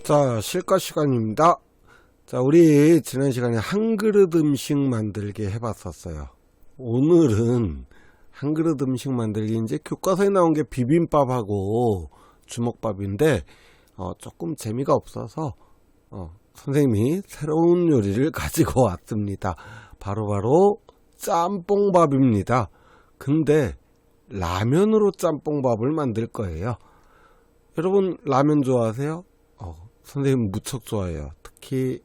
자, 실가 시간입니다. 자, 우리 지난 시간에 한 그릇 음식 만들기 해봤었어요. 오늘은 한 그릇 음식 만들기, 이제 교과서에 나온 게 비빔밥하고 주먹밥인데 조금 재미가 없어서 선생님이 새로운 요리를 가지고 왔습니다. 바로 짬뽕밥입니다. 근데 라면으로 짬뽕밥을 만들 거예요. 여러분 라면 좋아하세요? 선생님 무척 좋아해요. 특히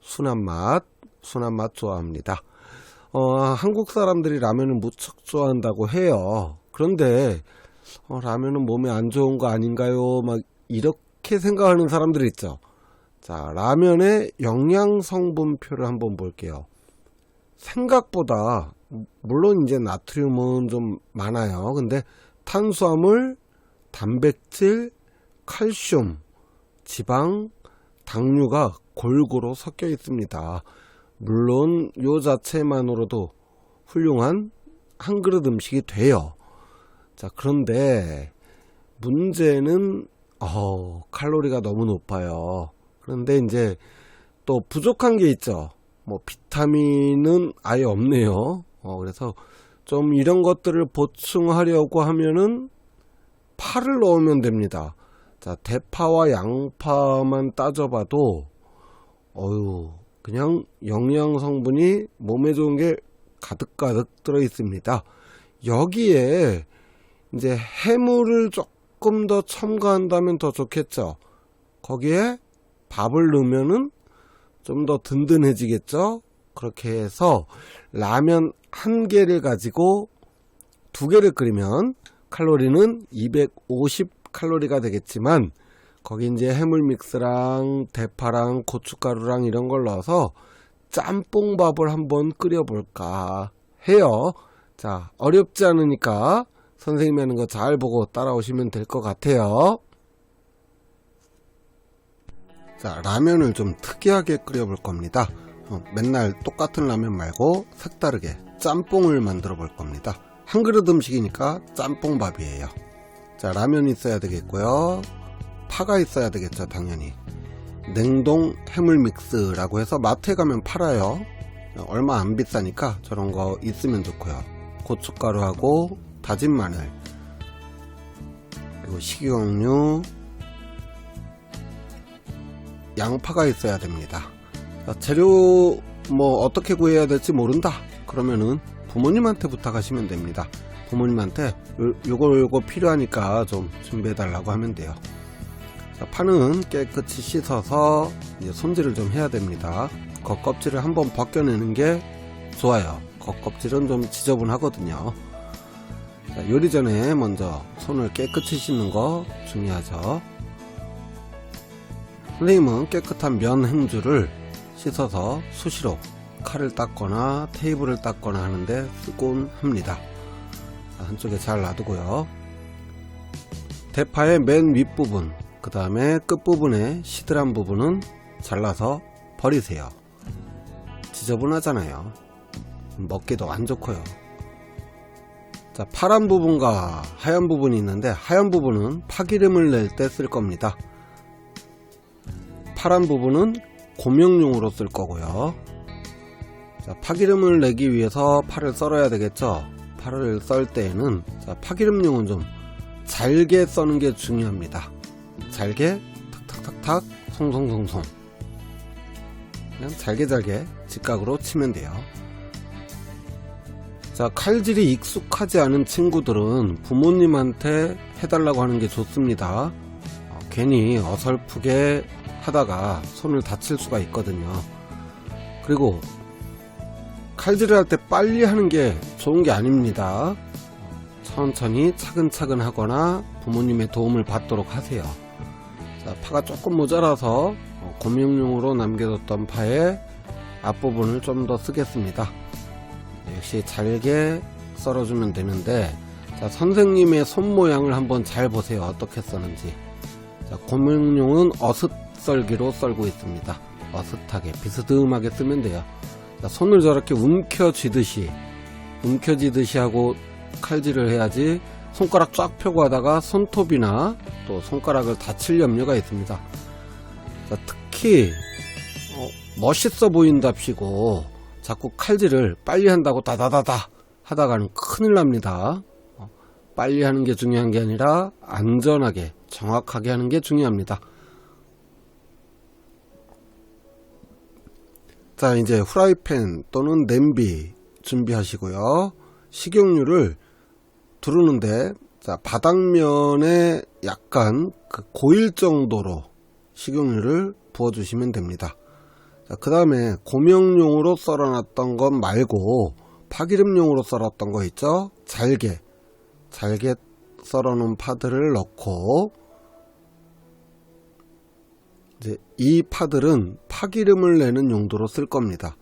순한 맛 좋아합니다. 한국 사람들이 라면을 무척 좋아한다고 해요. 그런데 라면은 몸에 안 좋은 거 아닌가요? 막 이렇게 생각하는 사람들이 있죠. 자, 라면의 영양 성분표를 한번 볼게요. 생각보다 물론 이제 나트륨은 좀 많아요. 근데 탄수화물, 단백질, 칼슘, 지방, 당류가 골고루 섞여 있습니다. 물론 요 자체만으로도 훌륭한 한 그릇 음식이 돼요. 자, 그런데 문제는 칼로리가 너무 높아요. 그런데 이제 또 부족한 게 있죠. 뭐 비타민은 아예 없네요. 그래서 좀 이런 것들을 보충하려고 하면은 파를 넣으면 됩니다. 자, 대파와 양파만 따져봐도 그냥 영양 성분이 몸에 좋은 게 가득가득 들어 있습니다. 여기에 이제 해물을 조금 더 첨가한다면 더 좋겠죠. 거기에 밥을 넣으면은 좀 더 든든해지겠죠. 그렇게 해서 라면 한 개를 가지고 두 개를 끓이면 칼로리는 250칼로리가 되겠지만, 거기 이제 해물 믹스랑 대파랑 고춧가루랑 이런 걸 넣어서 짬뽕밥을 한번 끓여볼까 해요. 자, 어렵지 않으니까 선생님이 하는 거 잘 보고 따라오시면 될 것 같아요. 자, 라면을 좀 특이하게 끓여볼 겁니다. 맨날 똑같은 라면 말고 색다르게 짬뽕을 만들어 볼 겁니다. 한 그릇 음식이니까 짬뽕밥이에요. 자, 라면이 있어야 되겠고요. 파가 있어야 되겠죠, 당연히. 냉동 해물 믹스라고 해서 마트에 가면 팔아요. 얼마 안 비싸니까 저런 거 있으면 좋고요. 고춧가루하고 다진 마늘, 그리고 식용유, 양파가 있어야 됩니다. 자, 재료 뭐 어떻게 구해야 될지 모른다 그러면은 부모님한테 부탁하시면 됩니다. 부모님한테 요거 필요하니까 좀 준비해 달라고 하면 돼요. 자, 파는 깨끗이 씻어서 이제 손질을 좀 해야 됩니다. 겉껍질을 한번 벗겨내는 게 좋아요. 겉껍질은 좀 지저분하거든요. 자, 요리 전에 먼저 손을 깨끗이 씻는 거 중요하죠. 선생님은 깨끗한 면 행주를 씻어서 수시로 칼을 닦거나 테이블을 닦거나 하는데 쓰곤 합니다. 한쪽에 잘 놔두고요. 대파의 맨 윗부분, 그 다음에 끝부분의 시들한 부분은 잘라서 버리세요. 지저분하잖아요. 먹기도 안 좋고요. 자, 파란 부분과 하얀 부분이 있는데 하얀 부분은 파기름을 낼 때 쓸 겁니다. 파란 부분은 고명용으로 쓸 거고요. 자, 파기름을 내기 위해서 파를 썰어야 되겠죠. 파를 썰 때에는 파기름용은 좀 잘게 써는 게 중요합니다. 잘게 탁탁탁탁 송송송송, 그냥 잘게 직각으로 치면 돼요. 자, 칼질이 익숙하지 않은 친구들은 부모님한테 해달라고 하는 게 좋습니다. 괜히 어설프게 하다가 손을 다칠 수가 있거든요. 그리고 칼질을 할 때 빨리 하는 게 좋은 게 아닙니다. 천천히 차근차근 하거나 부모님의 도움을 받도록 하세요. 자, 파가 조금 모자라서 고명용으로 남겨뒀던 파의 앞부분을 좀 더 쓰겠습니다. 역시 잘게 썰어주면 되는데, 자, 선생님의 손 모양을 한번 잘 보세요. 어떻게 써는지. 자, 고명용은 어슷썰기로 썰고 있습니다. 어슷하게 비스듬하게 쓰면 돼요. 자, 손을 저렇게 움켜쥐듯이 하고 칼질을 해야지 손가락 쫙 펴고 하다가 손톱이나 또 또 손가락을 다칠 염려가 있습니다. 자, 특히 멋있어 보인답시고 자꾸 칼질을 빨리 한다고 다다다다 하다가는 큰일 납니다. 빨리 하는 게 중요한 게 아니라 안전하게 정확하게 하는 게 중요합니다. 자, 이제 후라이팬 또는 냄비 준비하시고요. 식용유를 두르는데, 자, 바닥면에 약간 고일 정도로 식용유를 부어주시면 됩니다. 자, 그 다음에 고명용으로 썰어놨던 것 말고 파기름용으로 썰었던 거 있죠? 잘게 썰어놓은 파들을 넣고, 이제 이 파들은 파기름을 내는 용도로 쓸 겁니다.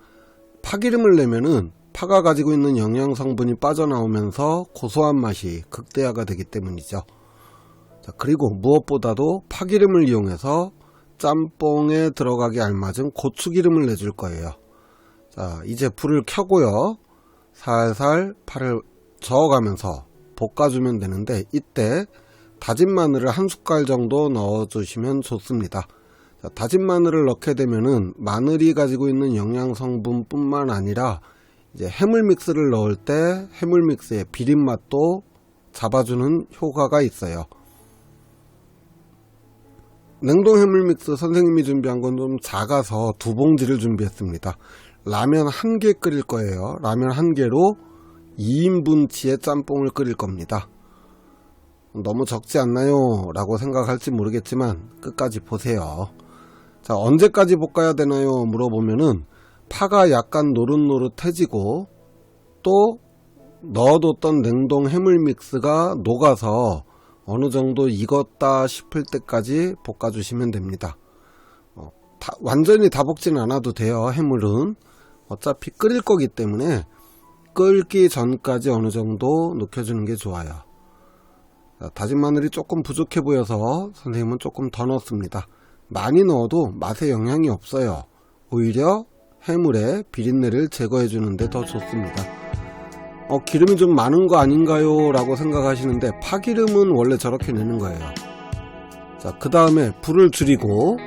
파기름을 내면은 파가 가지고 있는 영양 성분이 빠져나오면서 고소한 맛이 극대화가 되기 때문이죠. 자, 그리고 무엇보다도 파기름을 이용해서 짬뽕에 들어가기 알맞은 고추기름을 내줄 거예요. 자, 이제 불을 켜고요. 살살 파를 저어가면서 볶아주면 되는데, 이때 다진 마늘을 한 숟갈 정도 넣어주시면 좋습니다. 자, 다진 마늘을 넣게 되면은 마늘이 가지고 있는 영양 성분 뿐만 아니라 이제 해물 믹스를 넣을 때 해물 믹스의 비린 맛도 잡아주는 효과가 있어요. 냉동 해물 믹스 선생님이 준비한 건 좀 작아서 2봉지를 준비했습니다. 라면 1개 끓일 거예요. 라면 1개로 2인분치의 짬뽕을 끓일 겁니다. 너무 적지 않나요? 라고 생각할지 모르겠지만 끝까지 보세요. 자, 언제까지 볶아야 되나요? 물어보면은 파가 약간 노릇노릇해지고 또 넣어뒀던 냉동 해물 믹스가 녹아서 어느 정도 익었다 싶을 때까지 볶아주시면 됩니다. 완전히 다 볶지는 않아도 돼요. 해물은 어차피 끓일 거기 때문에 끓기 전까지 어느 정도 녹여주는 게 좋아요. 자, 다진 마늘이 조금 부족해 보여서 선생님은 조금 더 넣었습니다. 많이 넣어도 맛에 영향이 없어요. 오히려 해물의 비린내를 제거해 주는데 더 좋습니다. 기름이 좀 많은 거 아닌가요? 라고 생각하시는데 파기름은 원래 저렇게 내는 거예요. 자, 그 다음에 불을 줄이고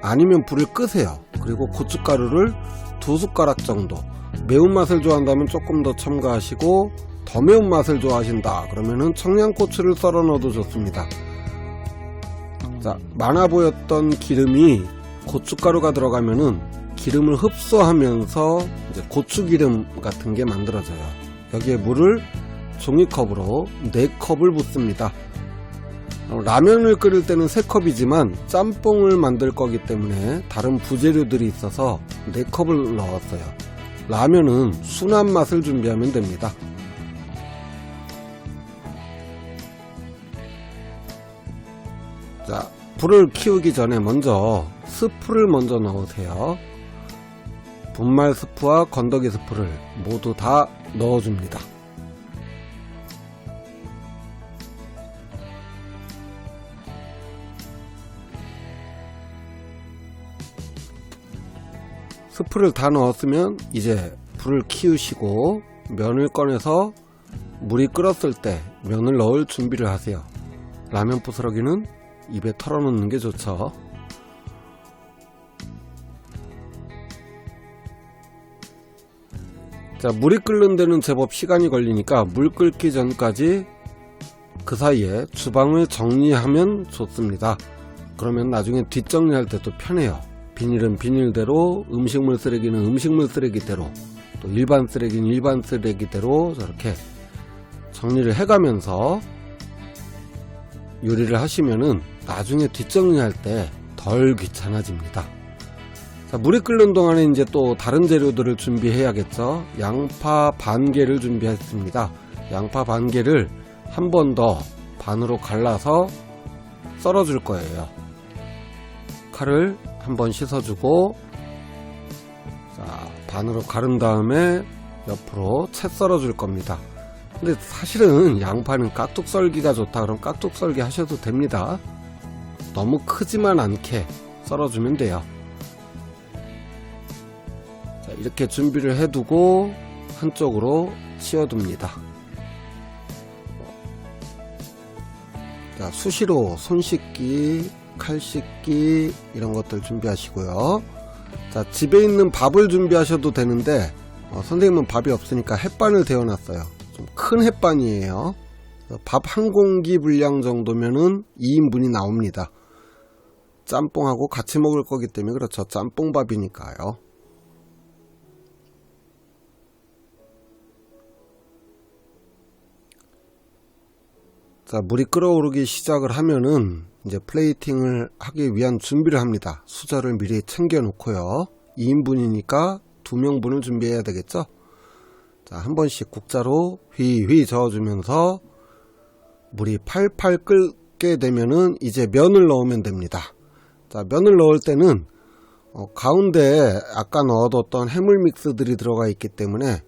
아니면 불을 끄세요. 그리고 고춧가루를 2숟가락 정도, 매운맛을 좋아한다면 조금 더 첨가하시고, 더 매운맛을 좋아하신다 그러면은 청양고추를 썰어 넣어도 좋습니다. 자, 많아 보였던 기름이 고춧가루가 들어가면은 기름을 흡수하면서 이제 고추기름 같은 게 만들어져요. 여기에 물을 종이컵으로 4컵을 붓습니다. 라면을 끓일 때는 3컵이지만 짬뽕을 만들 거기 때문에 다른 부재료들이 있어서 4컵을 넣었어요. 라면은 순한 맛을 준비하면 됩니다. 자, 불을 키우기 전에 먼저 스프를 먼저 넣으세요. 분말 스프와 건더기 스프를 모두 다 넣어줍니다. 스프를 다 넣었으면 이제 불을 키우시고 면을 꺼내서 물이 끓었을 때 면을 넣을 준비를 하세요. 라면 부스러기는 입에 털어놓는 게 좋죠. 자, 물이 끓는 데는 제법 시간이 걸리니까 물 끓기 전까지 그 사이에 주방을 정리하면 좋습니다. 그러면 나중에 뒷정리할 때도 편해요. 비닐은 비닐대로, 음식물 쓰레기는 음식물 쓰레기대로, 또 일반 쓰레기는 일반 쓰레기대로 저렇게 정리를 해가면서 요리를 하시면은 나중에 뒷정리할 때 덜 귀찮아집니다. 자, 물이 끓는 동안에 이제 또 다른 재료들을 준비해야겠죠. 양파 반개를 준비했습니다. 양파 반개를 한 번 더 반으로 갈라서 썰어줄 거예요. 칼을 한번 씻어주고, 자, 반으로 가른 다음에 옆으로 채 썰어줄 겁니다. 근데 사실은 양파는 깍둑 썰기가 좋다 그럼 깍둑 썰기 하셔도 됩니다. 너무 크지만 않게 썰어주면 돼요. 자, 이렇게 준비를 해두고 한쪽으로 치워둡니다. 자, 수시로 손 씻기, 칼 씻기 이런 것들 준비하시고요. 자, 집에 있는 밥을 준비하셔도 되는데 선생님은 밥이 없으니까 햇반을 데워놨어요. 좀 큰 햇반이에요. 밥 한 공기 분량 정도면은 2인분이 나옵니다. 짬뽕하고 같이 먹을 거기 때문에 그렇죠. 짬뽕밥이니까요. 자, 물이 끓어오르기 시작을 하면은 이제 플레이팅을 하기 위한 준비를 합니다. 수저를 미리 챙겨 놓고요. 2인분이니까 2명분을 준비해야 되겠죠. 자, 한 번씩 국자로 휘휘 저어주면서 물이 팔팔 끓게 되면은 이제 면을 넣으면 됩니다. 자, 면을 넣을 때는 가운데에 아까 넣어뒀던 해물 믹스들이 들어가 있기 때문에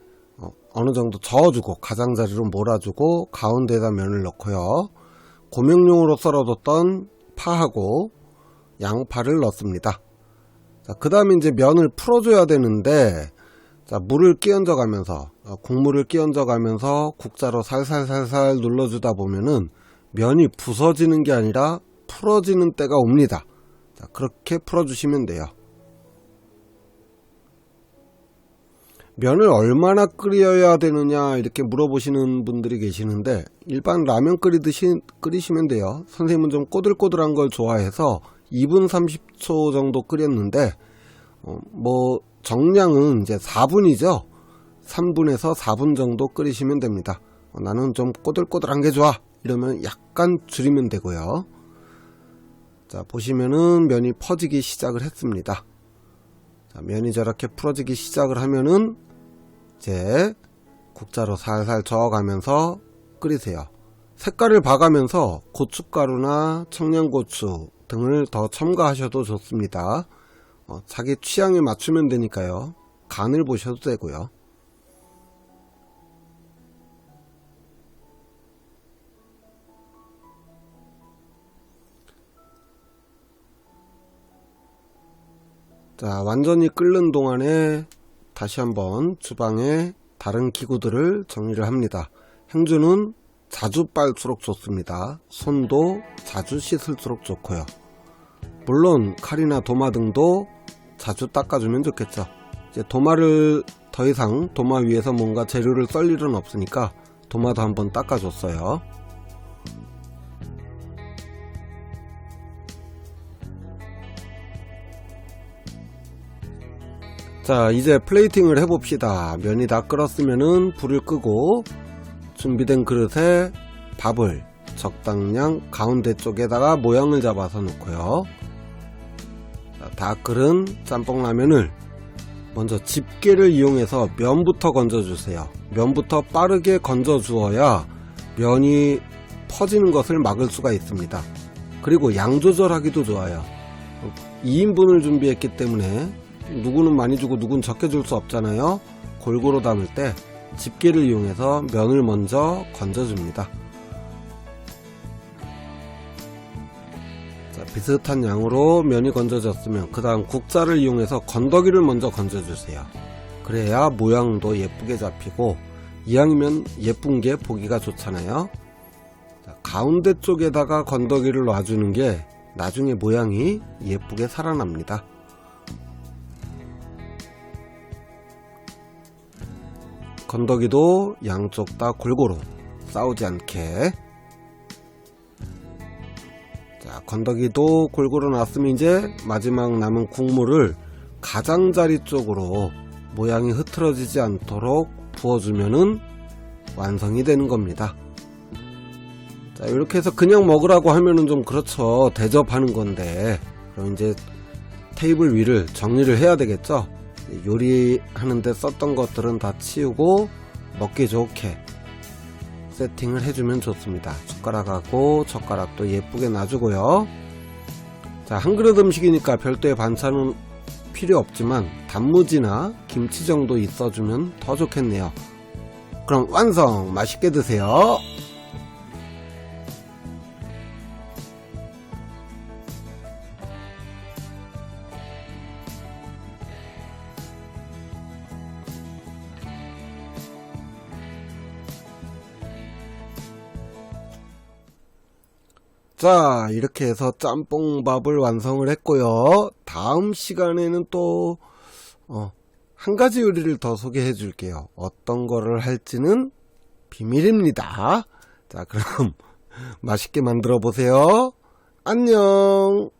어느 정도 저어주고 가장자리로 몰아주고 가운데에다 면을 넣고요. 고명용으로 썰어뒀던 파하고 양파를 넣습니다. 자, 그 다음에 이제 면을 풀어줘야 되는데, 자, 물을 끼얹어 가면서 국물을 끼얹어 가면서 국자로 살살살살 눌러주다 보면은 면이 부서지는 게 아니라 풀어지는 때가 옵니다. 자, 그렇게 풀어주시면 돼요. 면을 얼마나 끓여야 되느냐 이렇게 물어보시는 분들이 계시는데, 일반 라면 끓이듯이 끓이시면 돼요. 선생님은 좀 꼬들꼬들한 걸 좋아해서 2분 30초 정도 끓였는데 뭐 정량은 이제 4분이죠 3분에서 4분 정도 끓이시면 됩니다. 나는 좀 꼬들꼬들한 게 좋아 이러면 약간 줄이면 되고요. 자, 보시면은 면이 퍼지기 시작을 했습니다. 자, 면이 저렇게 풀어지기 시작을 하면은 이제 국자로 살살 저어가면서 끓이세요. 색깔을 봐가면서 고춧가루나 청양고추 등을 더 첨가하셔도 좋습니다. 자기 취향에 맞추면 되니까요. 간을 보셔도 되고요. 자, 완전히 끓는 동안에 다시 한번 주방에 다른 기구들을 정리를 합니다. 행주는 자주 빨수록 좋습니다. 손도 자주 씻을수록 좋고요. 물론 칼이나 도마 등도 자주 닦아주면 좋겠죠. 이제 도마를 더 이상 도마 위에서 뭔가 재료를 썰 일은 없으니까 도마도 한번 닦아줬어요. 자, 이제 플레이팅을 해봅시다. 면이 다 끓었으면은 불을 끄고 준비된 그릇에 밥을 적당량 가운데 쪽에다가 모양을 잡아서 놓고요. 자, 다 끓은 짬뽕라면을 먼저 집게를 이용해서 면부터 건져주세요. 면부터 빠르게 건져 주어야 면이 퍼지는 것을 막을 수가 있습니다. 그리고 양 조절하기도 좋아요. 2인분을 준비했기 때문에 누구는 많이 주고 누구는 적게 줄 수 없잖아요. 골고루 담을 때 집게를 이용해서 면을 먼저 건져줍니다. 자, 비슷한 양으로 면이 건져졌으면 그 다음 국자를 이용해서 건더기를 먼저 건져주세요. 그래야 모양도 예쁘게 잡히고 이왕이면 예쁜게 보기가 좋잖아요. 자, 가운데 쪽에다가 건더기를 놔주는 게 나중에 모양이 예쁘게 살아납니다. 건더기도 양쪽 다 골고루 싸우지 않게. 자, 건더기도 골고루 놨으면 이제 마지막 남은 국물을 가장자리 쪽으로 모양이 흐트러지지 않도록 부어주면은 완성이 되는 겁니다. 자, 이렇게 해서 그냥 먹으라고 하면은 좀 그렇죠. 대접하는 건데, 그럼 이제 테이블 위를 정리를 해야 되겠죠. 요리하는데 썼던 것들은 다 치우고 먹기 좋게 세팅을 해주면 좋습니다. 숟가락하고 젓가락도 예쁘게 놔주고요. 자, 한 그릇 음식이니까 별도의 반찬은 필요 없지만 단무지나 김치 정도 있어주면 더 좋겠네요. 그럼 완성! 맛있게 드세요. 자, 이렇게 해서 짬뽕밥을 완성을 했고요. 다음 시간에는 또 한 가지 요리를 더 소개해 줄게요. 어떤 거를 할지는 비밀입니다. 자, 그럼 맛있게 만들어 보세요. 안녕.